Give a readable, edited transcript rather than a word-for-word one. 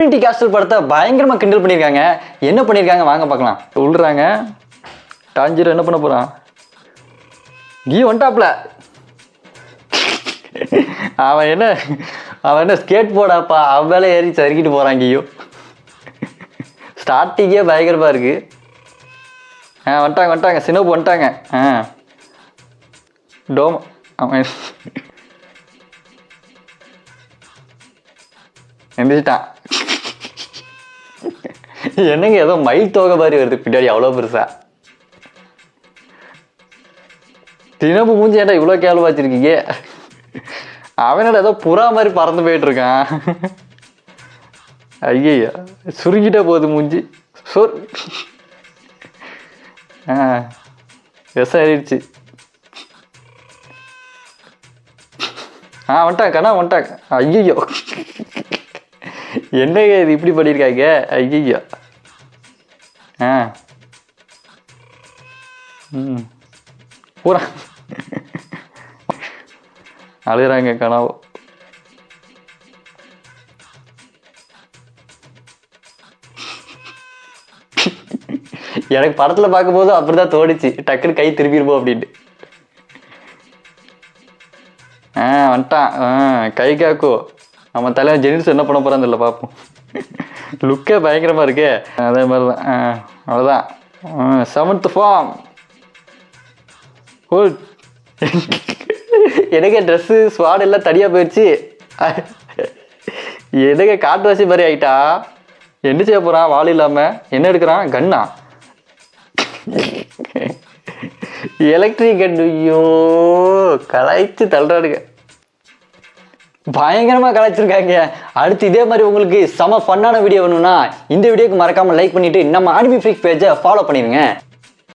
Castle படத்தை பயங்கரமா கிண்டல் பண்ணியிருக்காங்க. என்ன பண்ணியிருக்காங்க வாங்க பார்க்கலாம். சொல்றாங்க டாஞ்சிரோ என்ன பண்ண போறான்? கீ வந்துட்டாப்ல. அவன் என்ன ஸ்கேட் போர்டாப்பா, அவன் மேலே ஏறி சறுக்கிட்டு போறான். கீயோ ஸ்டார்டிங்கே பயங்கரமா இருக்கு. வந்துட்டாங்க சினோப்பு வந்துட்டாங்க. டோம் அவன் எந்திரிச்சிட்டான். என்னங்க ஏதோ மயில் தோகை மாதிரி வருது பின்னாடி அவ்வளோ பெருசா. தினப்பு மூஞ்சி ஏன்டா இவ்வளோ கேள்வி வச்சிருக்கீங்க? அவனோட ஏதோ புறா மாதிரி பறந்து போயிட்டு இருக்கான். ஐயா சுருங்கிட்டே போகுது மூஞ்சி. விஷம் ஏறிடுச்சு. வந்துட்டாங்க. ஐயோ என்னங்க இது இப்படி பண்ணியிருக்காங்க? ஐயோ பூரா அழுகிறாங்க கனவு. எனக்கு படத்துல பார்க்கும்போது அப்படிதான் தோணுச்சு, டக்குன்னு கை திரும்பிடுவோம் அப்படின்ட்டு. வந்துட்டான். கை காக்கோ நம்ம தலைவன் ஜெனிஸ் என்ன பண்ண போறான்னு தெரியல, பார்ப்போம். லுக்கே பயங்கரமா இருக்கே. அதே மாதிரிதான். அவ்வளோதான். 7th form. எனக்கு ட்ரெஸ்ஸு ஸ்வாட் எல்லாம் தனியா போயிடுச்சு. எனக்கு காட்டுவாசி மாதிரி ஆயிட்டா. என்ன செய்ய போறான்? வாள் இல்லாம என்ன எடுக்கிறான்? கன்னா, எலக்ட்ரிக் கன். ஐயோ கலாய்ச்சி தள்ளுறாடுங்க, பயங்கரமா கலாய்ச்சிருக்காங்க. அடுத்து இதே மாதிரி உங்களுக்கு செம ஃபன்னான வீடியோ வேணும்னா இந்த வீடியோக்கு மறக்காம லைக் பண்ணிட்டு நம்ம அனிமி ஃப்ரீக்ஸ் பேஜை ஃபாலோ பண்ணிடுங்க.